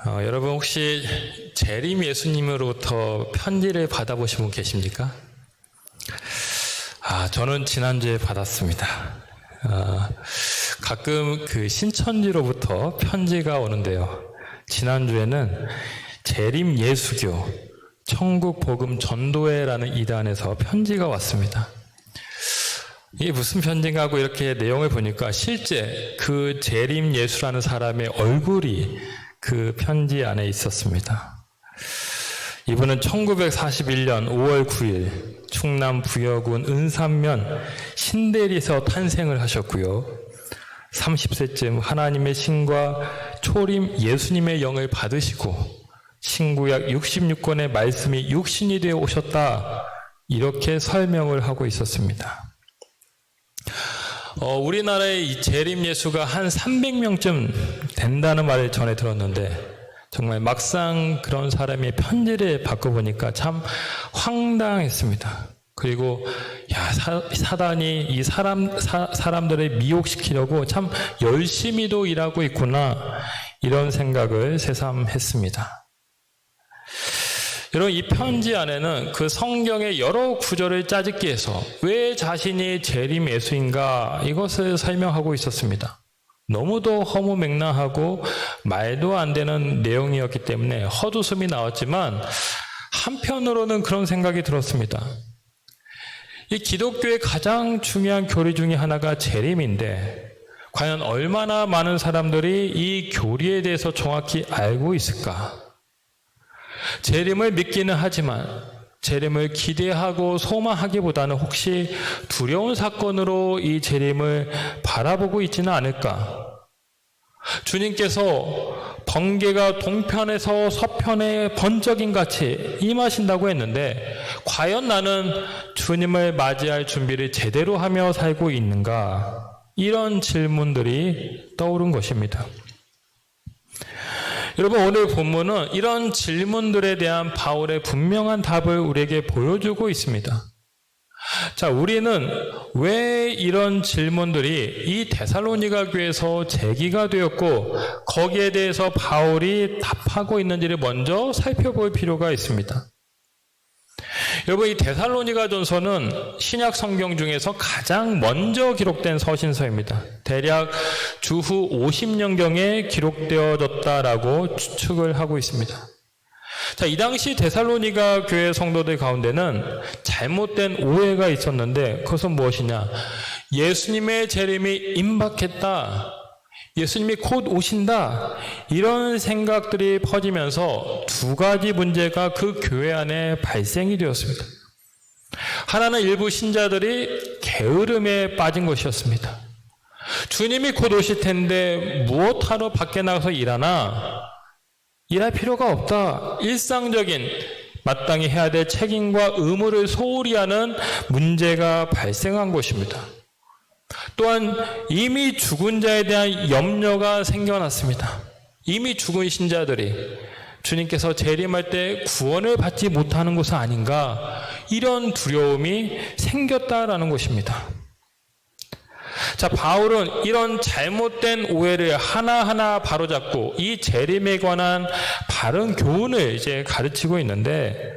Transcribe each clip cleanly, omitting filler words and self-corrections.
여러분 혹시 재림 예수님으로부터 편지를 받아보신 분 계십니까? 저는 지난주에 받았습니다. 가끔 그 신천지로부터 편지가 오는데요. 지난주에는 재림 예수교 천국 복음 전도회라는 이단에서 편지가 왔습니다. 이게 무슨 편지인가 하고 이렇게 내용을 보니까 실제 그 재림 예수라는 사람의 얼굴이 그 편지 안에 있었습니다. 이분은 1941년 5월 9일 충남 부여군 은산면 신대리에서 탄생을 하셨고요. 30세쯤 하나님의 신과 초림 예수님의 영을 받으시고 신구약 66권의 말씀이 육신이 되어 오셨다, 이렇게 설명을 하고 있었습니다. 우리나라의 이 재림 예수가 한 300명쯤 된다는 말을 전해 들었는데, 정말 막상 그런 사람의 편지를 바꿔보니까 참 황당했습니다. 그리고 사단이 이 사람들을 미혹시키려고 참 열심히도 일하고 있구나, 이런 생각을 새삼했습니다. 여러분, 이 편지 안에는 그 성경의 여러 구절을 짜집기 해서 왜 자신이 재림 예수인가, 이것을 설명하고 있었습니다. 너무도 허무맹랑하고 말도 안 되는 내용이었기 때문에 헛웃음이 나왔지만, 한편으로는 그런 생각이 들었습니다. 이 기독교의 가장 중요한 교리 중에 하나가 재림인데, 과연 얼마나 많은 사람들이 이 교리에 대해서 정확히 알고 있을까? 재림을 믿기는 하지만 재림을 기대하고 소망하기보다는 혹시 두려운 사건으로 이 재림을 바라보고 있지는 않을까? 주님께서 번개가 동편에서 서편에 번쩍임 같이 임하신다고 했는데, 과연 나는 주님을 맞이할 준비를 제대로 하며 살고 있는가? 이런 질문들이 떠오른 것입니다. 여러분, 오늘 본문은 이런 질문들에 대한 바울의 분명한 답을 우리에게 보여주고 있습니다. 자, 우리는 왜 이런 질문들이 이 데살로니가 교회에서 제기가 되었고 거기에 대해서 바울이 답하고 있는지를 먼저 살펴볼 필요가 있습니다. 여러분, 이 데살로니가 전서는 신약 성경 중에서 가장 먼저 기록된 서신서입니다. 대략 주후 50년경에 기록되어졌다라고 추측을 하고 있습니다. 자, 이 당시 데살로니가 교회 성도들 가운데는 잘못된 오해가 있었는데, 그것은 무엇이냐? 예수님의 재림이 임박했다, 예수님이 곧 오신다, 이런 생각들이 퍼지면서 두 가지 문제가 그 교회 안에 발생이 되었습니다. 하나는 일부 신자들이 게으름에 빠진 것이었습니다. 주님이 곧 오실 텐데 무엇하러 밖에 나가서 일하나? 일할 필요가 없다. 일상적인 마땅히 해야 될 책임과 의무를 소홀히 하는 문제가 발생한 것입니다. 또한 이미 죽은 자에 대한 염려가 생겨났습니다. 이미 죽은 신자들이 주님께서 재림할 때 구원을 받지 못하는 것은 아닌가, 이런 두려움이 생겼다라는 것입니다. 자, 바울은 이런 잘못된 오해를 하나하나 바로잡고 이 재림에 관한 바른 교훈을 이제 가르치고 있는데,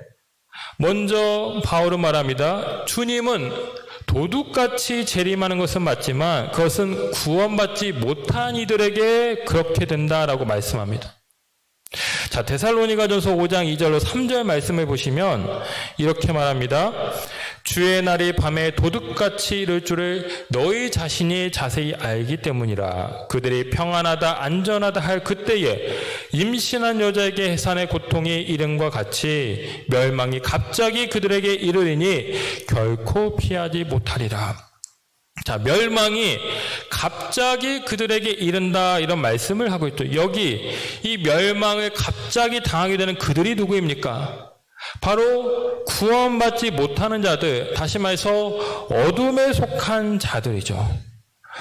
먼저 바울은 말합니다. 주님은 도둑같이 재림하는 것은 맞지만 그것은 구원받지 못한 이들에게 그렇게 된다라고 말씀합니다. 자, 데살로니가전서 5장 2절로 3절 말씀을 보시면 이렇게 말합니다. 주의 날이 밤에 도둑같이 이를 줄을 너희 자신이 자세히 알기 때문이라. 그들이 평안하다 안전하다 할 그때에 임신한 여자에게 해산의 고통이 이름과 같이 멸망이 갑자기 그들에게 이르리니 결코 피하지 못하리라. 자, 멸망이 갑자기 그들에게 이른다, 이런 말씀을 하고 있죠. 여기 이 멸망을 갑자기 당하게 되는 그들이 누구입니까? 바로 구원받지 못하는 자들, 다시 말해서 어둠에 속한 자들이죠.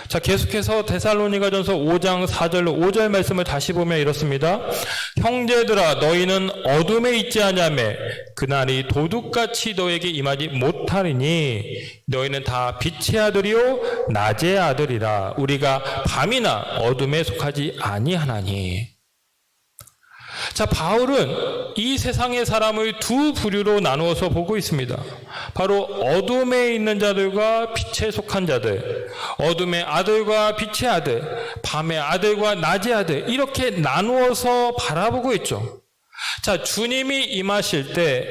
자, 계속해서 데살로니가전서 5장 4절로 5절 말씀을 다시 보면 이렇습니다. 형제들아, 너희는 어둠에 있지 아니하며 그날이 도둑같이 너에게 임하지 못하리니 너희는 다 빛의 아들이요 낮의 아들이라. 우리가 밤이나 어둠에 속하지 아니하나니. 자, 바울은 이 세상의 사람을 두 부류로 나누어서 보고 있습니다. 바로 어둠에 있는 자들과 빛에 속한 자들, 어둠의 아들과 빛의 아들, 밤의 아들과 낮의 아들, 이렇게 나누어서 바라보고 있죠. 자, 주님이 임하실 때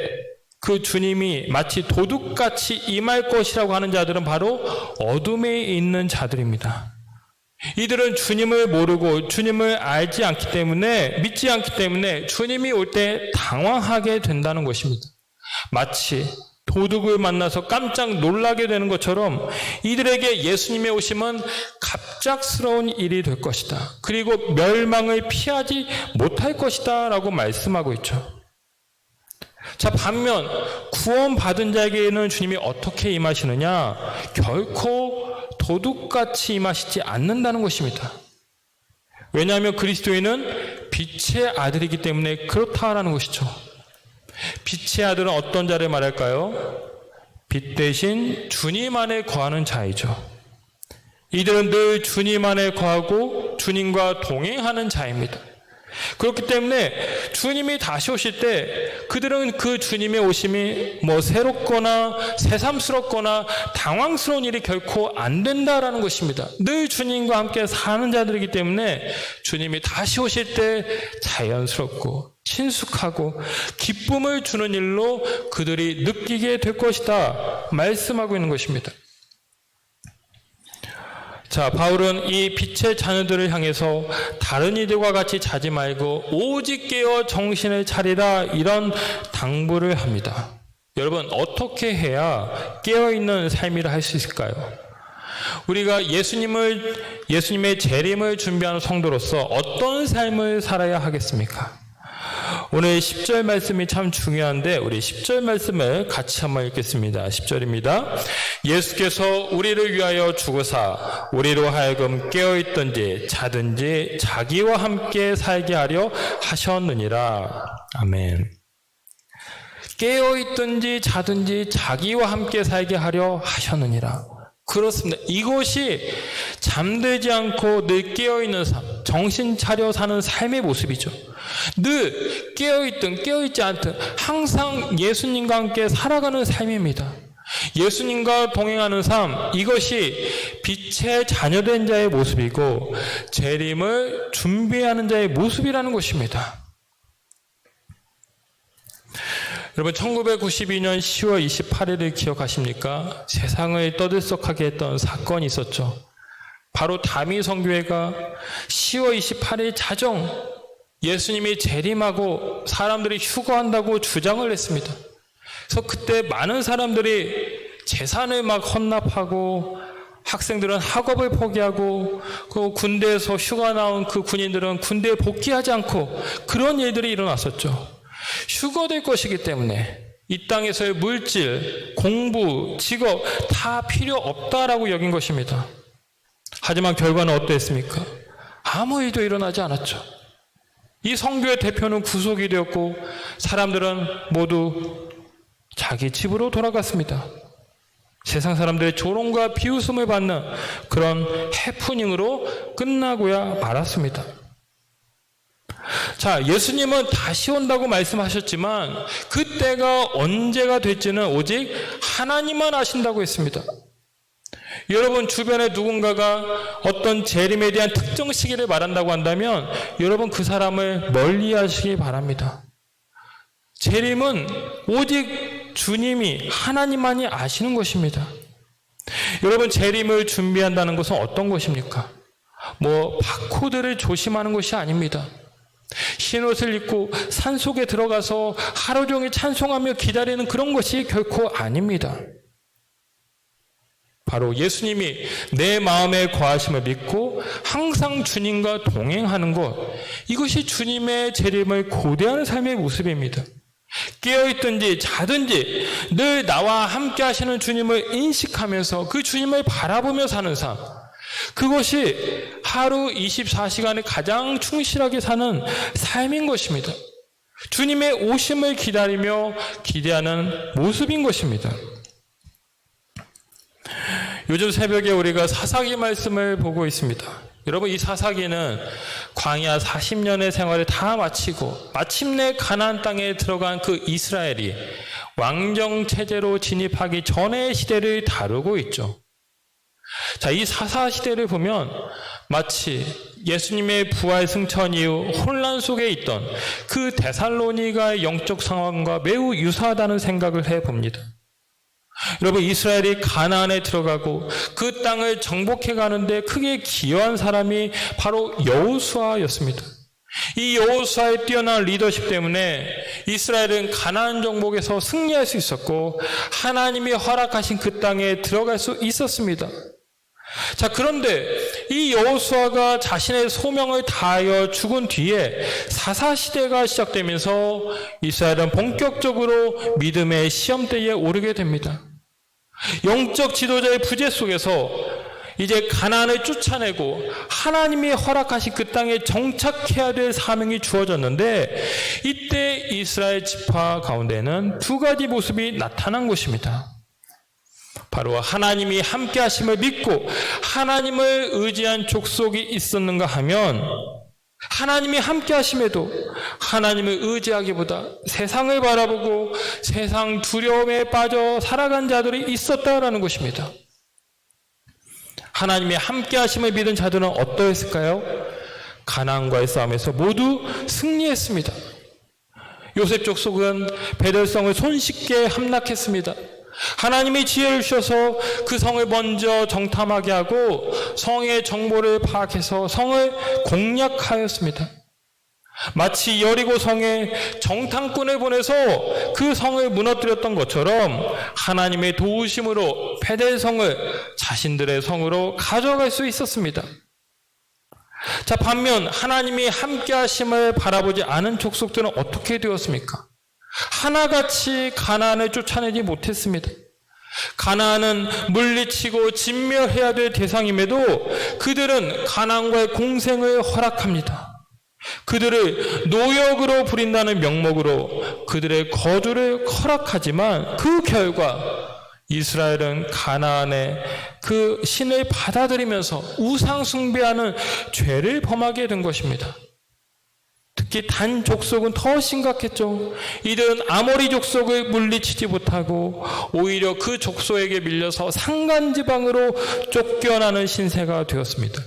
그 주님이 마치 도둑같이 임할 것이라고 하는 자들은 바로 어둠에 있는 자들입니다. 이들은 주님을 모르고 주님을 알지 않기 때문에, 믿지 않기 때문에 주님이 올 때 당황하게 된다는 것입니다. 마치 도둑을 만나서 깜짝 놀라게 되는 것처럼 이들에게 예수님의 오심은 갑작스러운 일이 될 것이다. 그리고 멸망을 피하지 못할 것이다 라고 말씀하고 있죠. 자, 반면 구원받은 자에게는 주님이 어떻게 임하시느냐? 결코 도둑같이 임하시지 않는다는 것입니다. 왜냐하면 그리스도인은 빛의 아들이기 때문에 그렇다라는 것이죠. 빛의 아들은 어떤 자를 말할까요? 빛 대신 주님 안에 거하는 자이죠. 이들은 늘 주님 안에 거하고 주님과 동행하는 자입니다. 그렇기 때문에 주님이 다시 오실 때 그들은 그 주님의 오심이 새롭거나 새삼스럽거나 당황스러운 일이 결코 안 된다라는 것입니다. 늘 주님과 함께 사는 자들이기 때문에 주님이 다시 오실 때 자연스럽고 친숙하고 기쁨을 주는 일로 그들이 느끼게 될 것이다 말씀하고 있는 것입니다. 자, 바울은 이 빛의 자녀들을 향해서 다른 이들과 같이 자지 말고 오직 깨어 정신을 차리라, 이런 당부를 합니다. 여러분, 어떻게 해야 깨어있는 삶이라 할 수 있을까요? 우리가 예수님의 재림을 준비하는 성도로서 어떤 삶을 살아야 하겠습니까? 오늘 10절 말씀이 참 중요한데 우리 10절 말씀을 같이 한번 읽겠습니다. 10절입니다. 예수께서 우리를 위하여 죽으사 우리로 하여금 깨어있든지 자든지 자기와 함께 살게 하려 하셨느니라. 아멘. 깨어있든지 자든지 자기와 함께 살게 하려 하셨느니라. 그렇습니다. 이것이 잠들지 않고 늘 깨어있는 삶, 정신 차려 사는 삶의 모습이죠. 늘 깨어있든 깨어있지 않든 항상 예수님과 함께 살아가는 삶입니다. 예수님과 동행하는 삶, 이것이 빛의 자녀된 자의 모습이고 재림을 준비하는 자의 모습이라는 것입니다. 여러분, 1992년 10월 28일을 기억하십니까? 세상을 떠들썩하게 했던 사건이 있었죠. 바로 다미성교회가 10월 28일 자정 예수님이 재림하고 사람들이 휴거한다고 주장을 했습니다. 그래서 그때 많은 사람들이 재산을 막 헌납하고 학생들은 학업을 포기하고 그 군대에서 휴가 나온 그 군인들은 군대에 복귀하지 않고 그런 일들이 일어났었죠. 휴거될 것이기 때문에 이 땅에서의 물질, 공부, 직업 다 필요 없다라고 여긴 것입니다. 하지만 결과는 어땠습니까? 아무 일도 일어나지 않았죠. 이 성교의 대표는 구속이 되었고 사람들은 모두 자기 집으로 돌아갔습니다. 세상 사람들의 조롱과 비웃음을 받는 그런 해프닝으로 끝나고야 말았습니다. 자, 예수님은 다시 온다고 말씀하셨지만 그때가 언제가 될지는 오직 하나님만 아신다고 했습니다. 여러분 주변에 누군가가 어떤 재림에 대한 특정 시기를 말한다고 한다면 여러분 그 사람을 멀리 하시기 바랍니다. 재림은 오직 주님이, 하나님만이 아시는 것입니다. 여러분, 재림을 준비한다는 것은 어떤 것입니까? 바코드를 조심하는 것이 아닙니다. 흰옷을 입고 산속에 들어가서 하루 종일 찬송하며 기다리는 그런 것이 결코 아닙니다. 바로 예수님이 내 마음에 거하심을 믿고 항상 주님과 동행하는 것, 이것이 주님의 재림을 고대하는 삶의 모습입니다. 깨어있든지 자든지 늘 나와 함께 하시는 주님을 인식하면서 그 주님을 바라보며 사는 삶, 그것이 하루 24시간에 가장 충실하게 사는 삶인 것입니다. 주님의 오심을 기다리며 기대하는 모습인 것입니다. 요즘 새벽에 우리가 사사기 말씀을 보고 있습니다. 여러분, 이 사사기는 광야 40년의 생활을 다 마치고 마침내 가나안 땅에 들어간 그 이스라엘이 왕정 체제로 진입하기 전의 시대를 다루고 있죠. 자, 이 사사 시대를 보면 마치 예수님의 부활 승천 이후 혼란 속에 있던 그 데살로니가의 영적 상황과 매우 유사하다는 생각을 해봅니다. 여러분, 이스라엘이 가나안에 들어가고 그 땅을 정복해 가는데 크게 기여한 사람이 바로 여호수아였습니다. 이 여호수아의 뛰어난 리더십 때문에 이스라엘은 가나안 정복에서 승리할 수 있었고 하나님이 허락하신 그 땅에 들어갈 수 있었습니다. 자, 그런데 이 여호수아가 자신의 소명을 다하여 죽은 뒤에 사사시대가 시작되면서 이스라엘은 본격적으로 믿음의 시험대에 오르게 됩니다. 영적 지도자의 부재 속에서 이제 가나안을 쫓아내고 하나님이 허락하신 그 땅에 정착해야 될 사명이 주어졌는데, 이때 이스라엘 지파 가운데는 두 가지 모습이 나타난 것입니다. 바로 하나님이 함께 하심을 믿고 하나님을 의지한 족속이 있었는가 하면, 하나님이 함께 하심에도 하나님을 의지하기보다 세상을 바라보고 세상 두려움에 빠져 살아간 자들이 있었다라는 것입니다. 하나님의 함께 하심을 믿은 자들은 어떠했을까요? 가나안과의 싸움에서 모두 승리했습니다. 요셉 족속은 베델성을 손쉽게 함락했습니다. 하나님이 지혜를 주셔서 그 성을 먼저 정탐하게 하고 성의 정보를 파악해서 성을 공략하였습니다. 마치 여리고 성에 정탐꾼을 보내서 그 성을 무너뜨렸던 것처럼 하나님의 도우심으로 베델성을 자신들의 성으로 가져갈 수 있었습니다. 자, 반면 하나님이 함께 하심을 바라보지 않은 족속들은 어떻게 되었습니까? 하나같이 가나안을 쫓아내지 못했습니다. 가나안은 물리치고 진멸해야 될 대상임에도 그들은 가나안과의 공생을 허락합니다. 그들을 노역으로 부린다는 명목으로 그들의 거주를 허락하지만 그 결과 이스라엘은 가나안의 그 신을 받아들이면서 우상 숭배하는 죄를 범하게 된 것입니다. 특히 단 족속은 더 심각했죠. 이들은 아모리 족속을 물리치지 못하고 오히려 그 족속에게 밀려서 산간지방으로 쫓겨나는 신세가 되었습니다.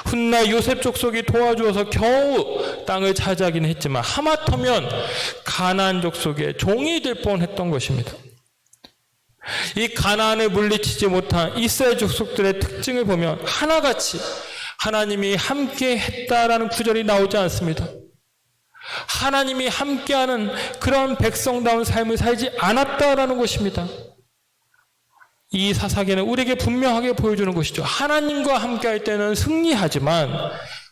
훗날 요셉 족속이 도와주어서 겨우 땅을 차지하긴 했지만 하마터면 가나안 족속의 종이 될 뻔했던 것입니다. 이 가나안을 물리치지 못한 이스라엘 족속들의 특징을 보면 하나같이 하나님이 함께 했다라는 구절이 나오지 않습니다. 하나님이 함께하는 그런 백성다운 삶을 살지 않았다라는 것입니다. 이 사사기는 우리에게 분명하게 보여주는 것이죠. 하나님과 함께할 때는 승리하지만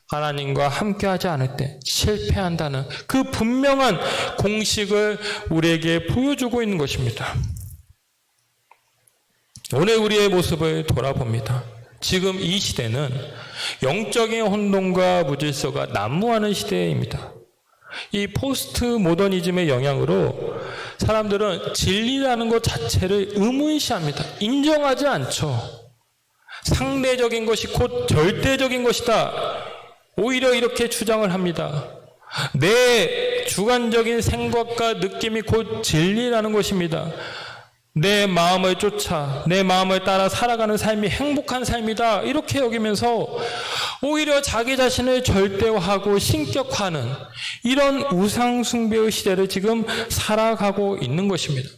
하나님과 함께하지 않을 때 실패한다는 그 분명한 공식을 우리에게 보여주고 있는 것입니다. 오늘 우리의 모습을 돌아봅니다. 지금 이 시대는 영적인 혼돈과 무질서가 난무하는 시대입니다. 이 포스트 모더니즘의 영향으로 사람들은 진리라는 것 자체를 의문시합니다. 인정하지 않죠. 상대적인 것이 곧 절대적인 것이다. 오히려 이렇게 주장을 합니다. 내 주관적인 생각과 느낌이 곧 진리라는 것입니다. 내 마음을 쫓아 내 마음을 따라 살아가는 삶이 행복한 삶이다, 이렇게 여기면서 오히려 자기 자신을 절대화하고 신격화하는 이런 우상 숭배의 시대를 지금 살아가고 있는 것입니다.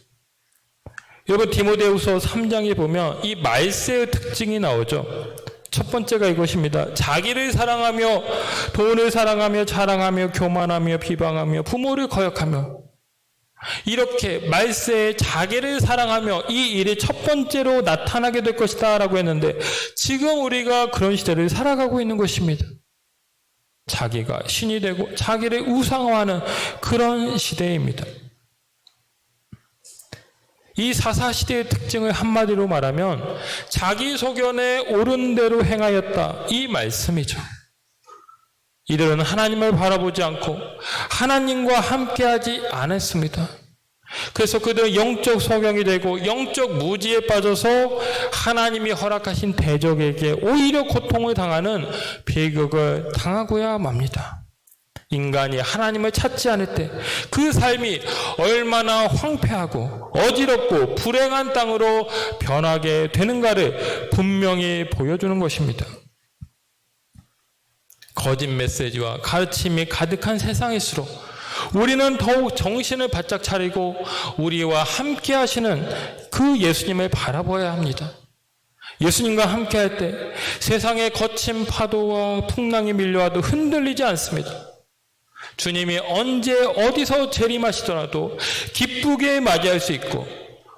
여러분, 디모데후서 3장에 보면 이 말세의 특징이 나오죠. 첫 번째가 이것입니다. 자기를 사랑하며 돈을 사랑하며 자랑하며 교만하며 비방하며 부모를 거역하며, 이렇게 말세에 자기를 사랑하며 이 일이 첫 번째로 나타나게 될 것이다 라고 했는데, 지금 우리가 그런 시대를 살아가고 있는 것입니다. 자기가 신이 되고 자기를 우상화하는 그런 시대입니다. 이 사사시대의 특징을 한마디로 말하면 자기 소견에 옳은 대로 행하였다, 이 말씀이죠. 이들은 하나님을 바라보지 않고 하나님과 함께하지 않았습니다. 그래서 그들은 영적 소경이 되고 영적 무지에 빠져서 하나님이 허락하신 대적에게 오히려 고통을 당하는 비극을 당하고야 맙니다. 인간이 하나님을 찾지 않을 때 그 삶이 얼마나 황폐하고 어지럽고 불행한 땅으로 변하게 되는가를 분명히 보여주는 것입니다. 거짓 메시지와 가르침이 가득한 세상일수록 우리는 더욱 정신을 바짝 차리고 우리와 함께 하시는 그 예수님을 바라보아야 합니다. 예수님과 함께 할 때 세상의 거친 파도와 풍랑이 밀려와도 흔들리지 않습니다. 주님이 언제 어디서 재림하시더라도 기쁘게 맞이할 수 있고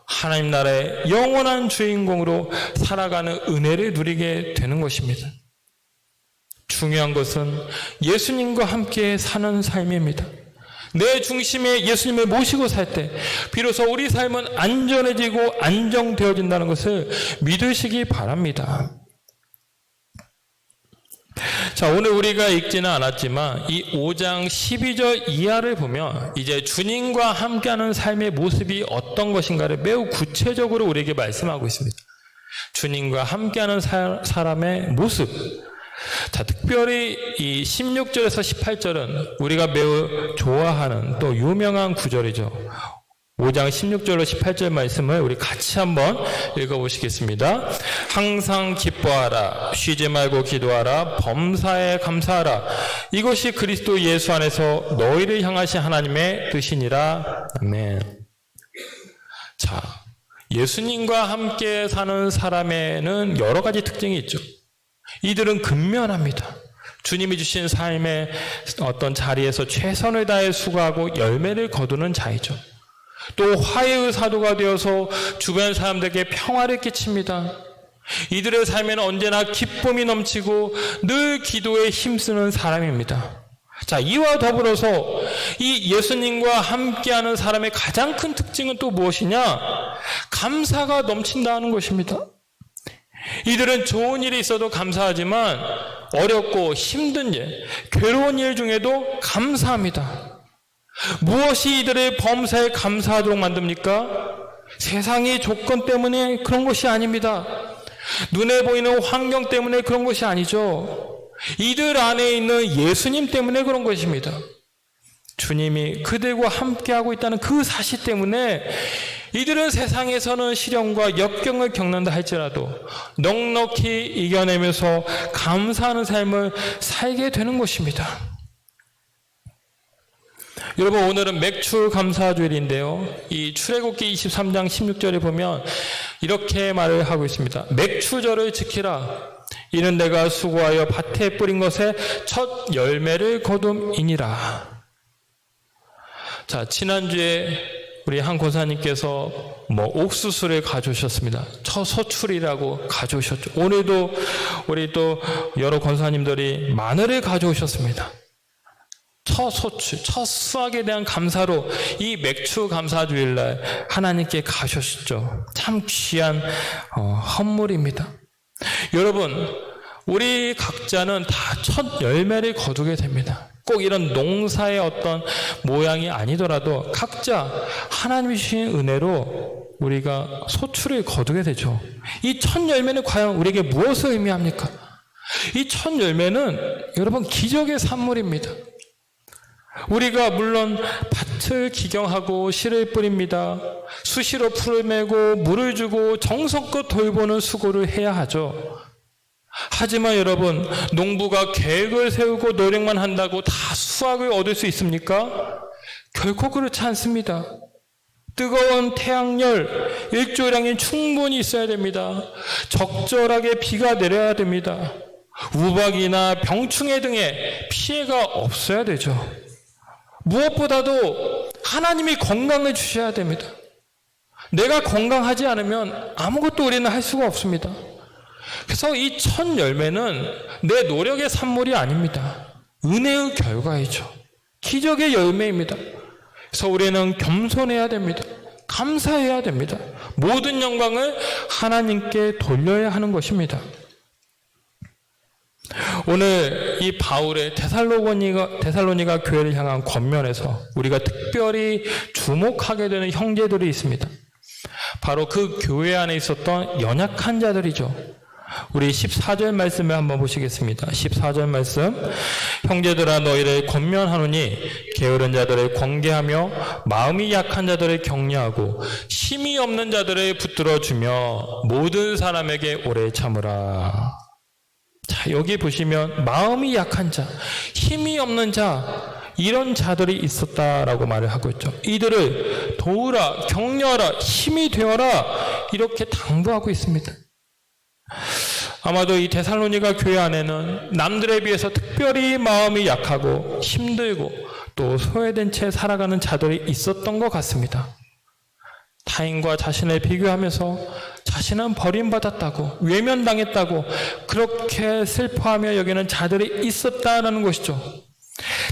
하나님 나라의 영원한 주인공으로 살아가는 은혜를 누리게 되는 것입니다. 중요한 것은 예수님과 함께 사는 삶입니다. 내 중심에 예수님을 모시고 살 때 비로소 우리 삶은 안전해지고 안정되어진다는 것을 믿으시기 바랍니다. 자, 오늘 우리가 읽지는 않았지만 이 5장 12절 이하를 보면 이제 주님과 함께하는 삶의 모습이 어떤 것인가를 매우 구체적으로 우리에게 말씀하고 있습니다. 주님과 함께하는 사람의 모습. 자, 특별히 이 16절에서 18절은 우리가 매우 좋아하는 또 유명한 구절이죠. 5장 16절로 18절 말씀을 우리 같이 한번 읽어보시겠습니다. 항상 기뻐하라, 쉬지 말고 기도하라, 범사에 감사하라. 이것이 그리스도 예수 안에서 너희를 향하신 하나님의 뜻이니라. 아멘. 자, 예수님과 함께 사는 사람에는 여러 가지 특징이 있죠. 이들은 근면합니다. 주님이 주신 삶의 어떤 자리에서 최선을 다해 수고하고 열매를 거두는 자이죠. 또 화해의 사도가 되어서 주변 사람들에게 평화를 끼칩니다. 이들의 삶에는 언제나 기쁨이 넘치고 늘 기도에 힘쓰는 사람입니다. 자, 이와 더불어서 이 예수님과 함께하는 사람의 가장 큰 특징은 또 무엇이냐? 감사가 넘친다는 것입니다. 이들은 좋은 일이 있어도 감사하지만 어렵고 힘든 일, 괴로운 일 중에도 감사합니다. 무엇이 이들의 범사에 감사하도록 만듭니까? 세상의 조건 때문에 그런 것이 아닙니다. 눈에 보이는 환경 때문에 그런 것이 아니죠. 이들 안에 있는 예수님 때문에 그런 것입니다. 주님이 그들과 함께하고 있다는 그 사실 때문에 이들은 세상에서는 시련과 역경을 겪는다 할지라도 넉넉히 이겨내면서 감사하는 삶을 살게 되는 것입니다. 여러분, 오늘은 맥주 감사주일인데요. 이 출애굽기 23장 16절에 보면 이렇게 말을 하고 있습니다. 맥주절을 지키라. 이는 내가 수고하여 밭에 뿌린 것에 첫 열매를 거둠이니라. 자, 지난주에 우리 한 권사님께서 옥수수를 가져오셨습니다. 처소출이라고 가져오셨죠. 오늘도 우리 또 여러 권사님들이 마늘을 가져오셨습니다. 첫 소출, 첫 수확에 대한 감사로 이 맥주 감사주일날 하나님께 가셨죠. 참 귀한 헌물입니다. 여러분, 우리 각자는 다 첫 열매를 거두게 됩니다. 꼭 이런 농사의 어떤 모양이 아니더라도 각자 하나님이 주신 은혜로 우리가 소출을 거두게 되죠. 이 첫 열매는 과연 우리에게 무엇을 의미합니까? 이 첫 열매는 여러분 기적의 산물입니다. 우리가 물론 밭을 기경하고 씨를 뿌립니다. 수시로 풀을 메고 물을 주고 정성껏 돌보는 수고를 해야 하죠. 하지만 여러분, 농부가 계획을 세우고 노력만 한다고 다 수확을 얻을 수 있습니까? 결코 그렇지 않습니다. 뜨거운 태양열, 일조량이 충분히 있어야 됩니다. 적절하게 비가 내려야 됩니다. 우박이나 병충해 등의 피해가 없어야 되죠. 무엇보다도 하나님이 건강을 주셔야 됩니다. 내가 건강하지 않으면 아무것도 우리는 할 수가 없습니다. 그래서 이 첫 열매는 내 노력의 산물이 아닙니다. 은혜의 결과이죠. 기적의 열매입니다. 그래서 우리는 겸손해야 됩니다. 감사해야 됩니다. 모든 영광을 하나님께 돌려야 하는 것입니다. 오늘 이 바울의 데살로니가 교회를 향한 권면에서 우리가 특별히 주목하게 되는 형제들이 있습니다. 바로 그 교회 안에 있었던 연약한 자들이죠. 우리 14절 말씀을 한번 보시겠습니다. 14절 말씀. 형제들아 너희를 권면하노니 게으른 자들을 권계하며 마음이 약한 자들을 격려하고 힘이 없는 자들을 붙들어주며 모든 사람에게 오래 참으라. 자, 여기 보시면 마음이 약한 자, 힘이 없는 자, 이런 자들이 있었다라고 말을 하고 있죠. 이들을 도우라, 격려하라, 힘이 되어라, 이렇게 당부하고 있습니다. 아마도 이 데살로니가 교회 안에는 남들에 비해서 특별히 마음이 약하고 힘들고 또 소외된 채 살아가는 자들이 있었던 것 같습니다. 타인과 자신을 비교하면서 자신은 버림받았다고, 외면당했다고 그렇게 슬퍼하며 여기는 자들이 있었다는 것이죠.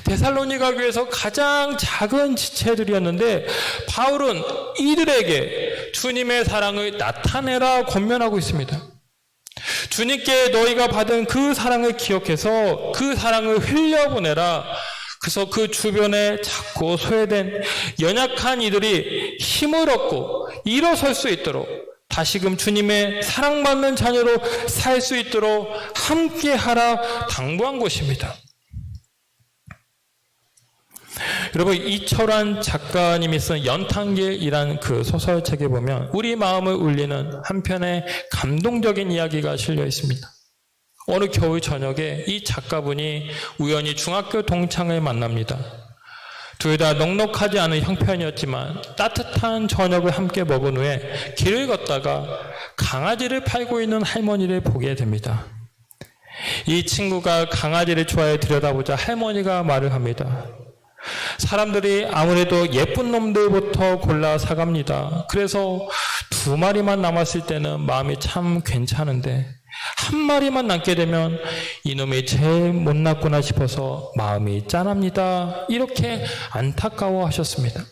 데살로니가 교회에서 가장 작은 지체들이었는데 바울은 이들에게 주님의 사랑을 나타내라 권면하고 있습니다. 주님께 너희가 받은 그 사랑을 기억해서 그 사랑을 흘려보내라. 그래서 그 주변에 작고 소외된 연약한 이들이 힘을 얻고 일어설 수 있도록 다시금 주님의 사랑받는 자녀로 살 수 있도록 함께하라 당부한 것입니다. 여러분, 이철환 작가님이 쓴 연탄길이란 그 소설책에 보면 우리 마음을 울리는 한편의 감동적인 이야기가 실려 있습니다. 어느 겨울 저녁에 이 작가분이 우연히 중학교 동창을 만납니다. 둘 다 넉넉하지 않은 형편이었지만 따뜻한 저녁을 함께 먹은 후에 길을 걷다가 강아지를 팔고 있는 할머니를 보게 됩니다. 이 친구가 강아지를 좋아해 들여다보자 할머니가 말을 합니다. 사람들이 아무래도 예쁜 놈들부터 골라 사갑니다. 그래서 2마리만 남았을 때는 마음이 참 괜찮은데 1마리만 남게 되면 이놈이 제일 못났구나 싶어서 마음이 짠합니다. 이렇게 안타까워하셨습니다.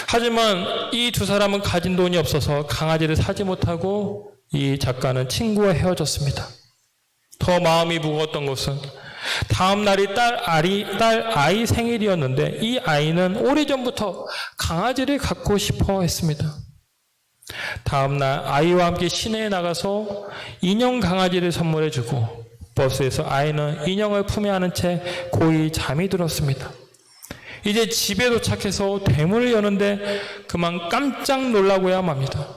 하지만 이 2사람은 가진 돈이 없어서 강아지를 사지 못하고 이 작가는 친구와 헤어졌습니다. 더 마음이 무거웠던 것은 다음 날이 딸 아이 생일이었는데 이 아이는 오래전부터 강아지를 갖고 싶어 했습니다. 다음 날 아이와 함께 시내에 나가서 인형 강아지를 선물해주고 버스에서 아이는 인형을 품에 안은 채 고이 잠이 들었습니다. 이제 집에 도착해서 대문을 여는데 그만 깜짝 놀라고야 맙니다.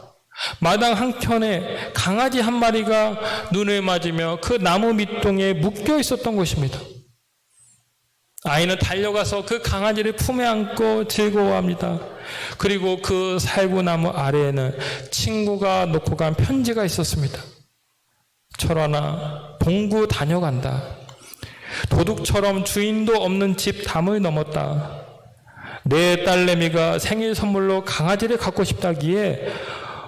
마당 한켠에 강아지 1마리가 눈을 맞으며 그 나무 밑동에 묶여 있었던 것입니다. 아이는 달려가서 그 강아지를 품에 안고 즐거워합니다. 그리고 그 살구나무 아래에는 친구가 놓고 간 편지가 있었습니다. 철원아, 봉구 다녀간다. 도둑처럼 주인도 없는 집 담을 넘었다. 내 딸내미가 생일 선물로 강아지를 갖고 싶다기에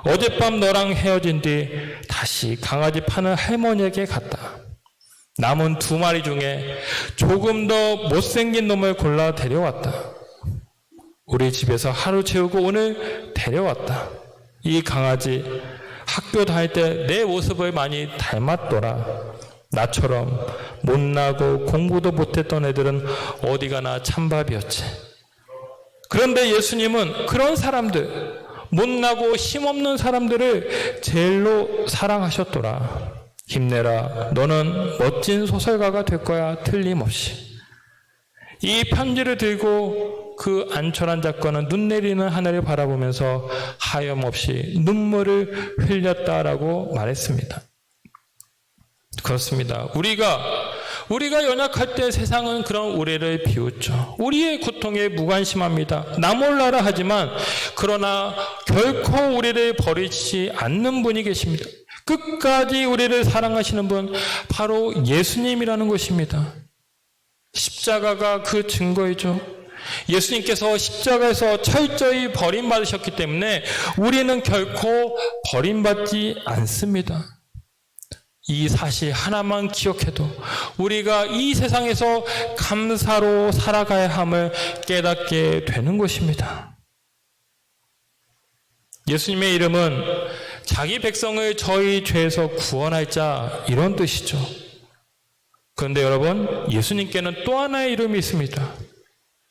어젯밤 너랑 헤어진 뒤 다시 강아지 파는 할머니에게 갔다. 남은 2마리 중에 조금 더 못생긴 놈을 골라 데려왔다. 우리 집에서 하루 채우고 오늘 데려왔다. 이 강아지 학교 다닐 때 내 모습을 많이 닮았더라. 나처럼 못나고 공부도 못했던 애들은 어디 가나 찬밥이었지. 그런데 예수님은 그런 사람들, 못나고 힘없는 사람들을 제일로 사랑하셨더라. 힘내라. 너는 멋진 소설가가 될 거야. 틀림없이. 이 편지를 들고 그 안철한 작가는 눈 내리는 하늘을 바라보면서 하염없이 눈물을 흘렸다라고 말했습니다. 그렇습니다. 우리가 연약할 때 세상은 그런 우리를 비웃죠. 우리의 고통에 무관심합니다. 나 몰라라 하지만 그러나 결코 우리를 버리지 않는 분이 계십니다. 끝까지 우리를 사랑하시는 분, 바로 예수님이라는 것입니다. 십자가가 그 증거이죠. 예수님께서 십자가에서 철저히 버림받으셨기 때문에 우리는 결코 버림받지 않습니다. 이 사실 하나만 기억해도 우리가 이 세상에서 감사로 살아가야 함을 깨닫게 되는 것입니다. 예수님의 이름은 자기 백성을 저희 죄에서 구원할 자, 이런 뜻이죠. 그런데 여러분, 예수님께는 또 하나의 이름이 있습니다.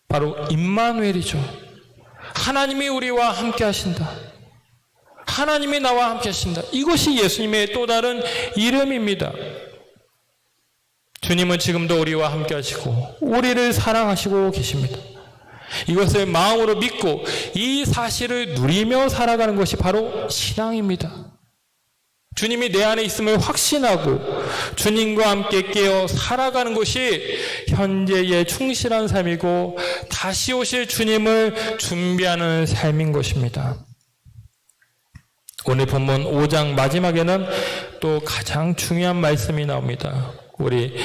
바로 임마누엘이죠. 하나님이 우리와 함께 하신다. 하나님이 나와 함께 하신다. 이것이 예수님의 또 다른 이름입니다. 주님은 지금도 우리와 함께 하시고 우리를 사랑하시고 계십니다. 이것을 마음으로 믿고 이 사실을 누리며 살아가는 것이 바로 신앙입니다. 주님이 내 안에 있음을 확신하고 주님과 함께 깨어 살아가는 것이 현재의 충실한 삶이고 다시 오실 주님을 준비하는 삶인 것입니다. 오늘 본문 5장 마지막에는 또 가장 중요한 말씀이 나옵니다. 우리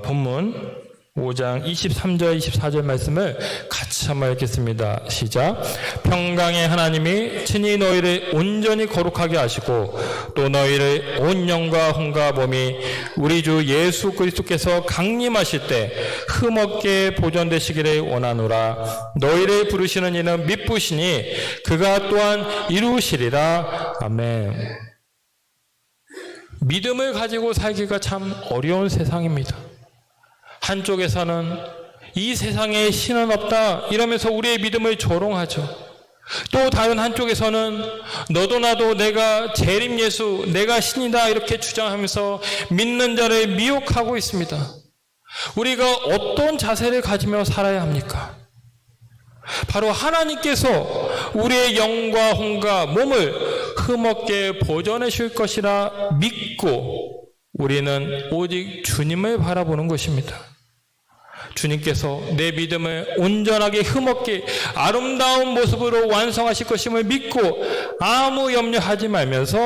본문 5장 23절 24절 말씀을 같이 한번 읽겠습니다. 시작. 평강의 하나님이 친히 너희를 온전히 거룩하게 하시고 또 너희를 온 영과 혼과 몸이 우리 주 예수 그리스도께서 강림하실 때 흠없게 보존되시기를 원하노라. 너희를 부르시는 이는 미쁘시니 그가 또한 이루시리라. 아멘. 믿음을 가지고 살기가 참 어려운 세상입니다. 한쪽에서는 이 세상에 신은 없다 이러면서 우리의 믿음을 조롱하죠. 또 다른 한쪽에서는 너도 나도 내가 재림 예수, 내가 신이다 이렇게 주장하면서 믿는 자를 미혹하고 있습니다. 우리가 어떤 자세를 가지며 살아야 합니까? 바로 하나님께서 우리의 영과 혼과 몸을 흠없게 보존해 줄 것이라 믿고 우리는 오직 주님을 바라보는 것입니다. 주님께서 내 믿음을 온전하게 흠없게 아름다운 모습으로 완성하실 것임을 믿고 아무 염려하지 말면서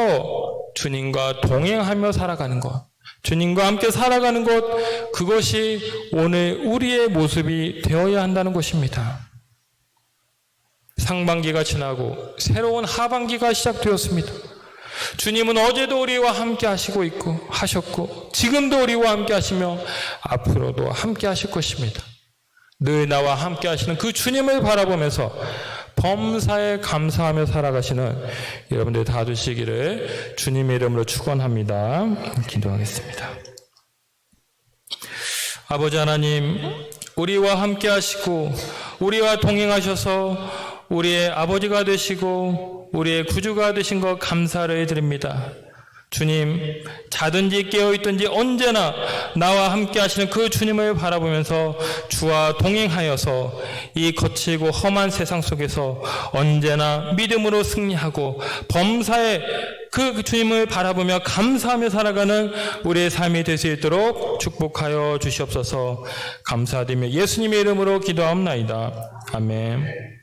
주님과 동행하며 살아가는 것, 주님과 함께 살아가는 것, 그것이 오늘 우리의 모습이 되어야 한다는 것입니다. 상반기가 지나고 새로운 하반기가 시작되었습니다. 주님은 어제도 우리와 함께 하시고 있고 하셨고 지금도 우리와 함께 하시며 앞으로도 함께 하실 것입니다. 늘 나와 함께 하시는 그 주님을 바라보면서 범사에 감사하며 살아가시는 여러분들 다 되시기를 주님의 이름으로 축원합니다. 기도하겠습니다. 아버지 하나님, 우리와 함께 하시고 우리와 동행하셔서 우리의 아버지가 되시고 우리의 구주가 되신 것 감사를 드립니다. 주님, 자든지 깨어있든지 언제나 나와 함께 하시는 그 주님을 바라보면서 주와 동행하여서 이 거칠고 험한 세상 속에서 언제나 믿음으로 승리하고 범사에 그 주님을 바라보며 감사하며 살아가는 우리의 삶이 될 수 있도록 축복하여 주시옵소서. 감사드리며 예수님의 이름으로 기도하옵나이다. 아멘.